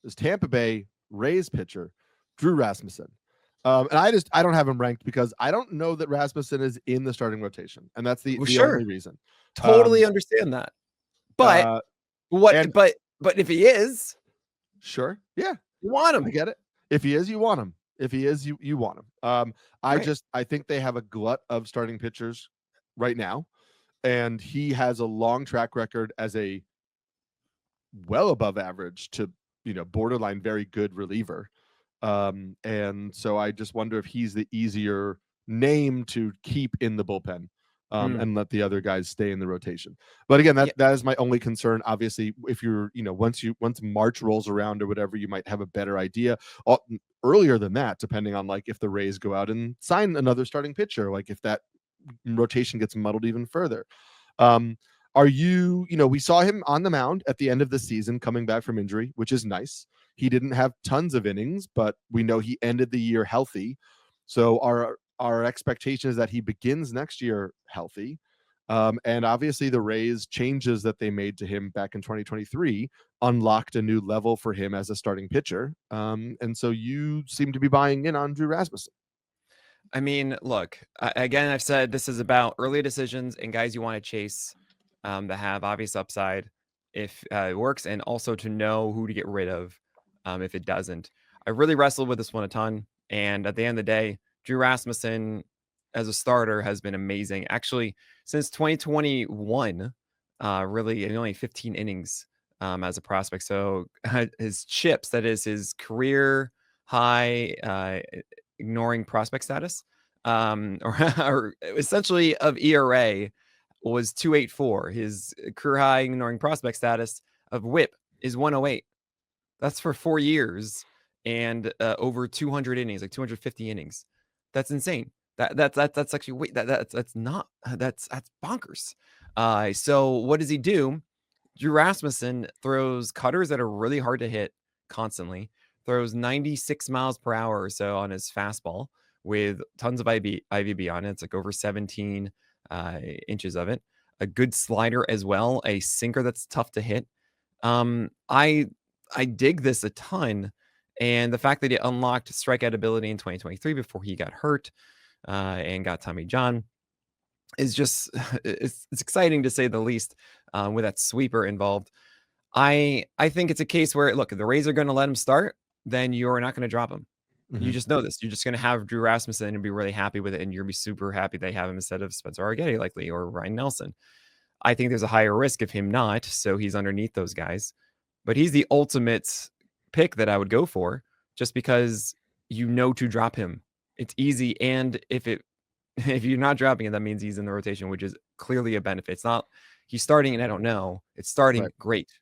is Tampa Bay Rays pitcher Drew Rasmussen. And I don't have him ranked because I don't know that Rasmussen is in the starting rotation, and that's Well, the sure. only reason. Totally understand that. But Uh, what and but if he is, sure, yeah, you want I him. get it. If he is, you want him. If he is, you want him. Right. I think they have a glut of starting pitchers right now, and he has a long track record as a well above average to borderline very good reliever. And so I just wonder if he's the easier name to keep in the bullpen. And let the other guys stay in the rotation. But again, Yeah. that is my only concern. Obviously, if you're, once March rolls around or whatever, you might have a better idea. Earlier than that, depending on like if the Rays go out and sign another starting pitcher, like if that rotation gets muddled even further. Are we saw him on the mound at the end of the season coming back from injury, which is nice. He didn't have tons of innings, but we know he ended the year healthy. So our expectation is that he begins next year healthy. And obviously the Rays changes that they made to him back in 2023 unlocked a new level for him as a starting pitcher. And so you seem to be buying in on Drew Rasmussen. I mean, look, again, I've said this is about early decisions and guys you want to chase that have obvious upside if it works, and also to know who to get rid of if it doesn't. I really wrestled with this one a ton, and at the end of the day, Drew Rasmussen as a starter has been amazing. Actually, since 2021, really in only 15 innings as a prospect. So his chips, that is his career high ignoring prospect status, or essentially of ERA, was 2.84. His career high ignoring prospect status of WHIP is 108. That's for 4 years and over 200 innings, like 250 innings. That's insane. That's actually wait that's not that's bonkers. So what does he do? Drew Rasmussen throws cutters that are really hard to hit constantly. Throws 96 miles per hour or so on his fastball with tons of IVB on it. It's like over 17 inches of it. A good slider as well. A sinker that's tough to hit. I dig this a ton, and the fact that he unlocked strikeout ability in 2023 before he got hurt and got Tommy John is just it's exciting to say the least with that sweeper involved. I think it's a case where look, if the Rays are going to let him start, then you're not going to drop him. You just know this. You're just going to have Drew Rasmussen and be really happy with it, and you're going to be super happy they have him instead of Spencer Arguetti likely or Ryan Nelson. I think there's a higher risk of him not, so he's underneath those guys. But he's the ultimate pick that I would go for just because you know to drop him. It's easy, and if you're not dropping it, that means he's in the rotation, which is clearly a benefit. It's not he's starting and I don't know. It's starting Right. great.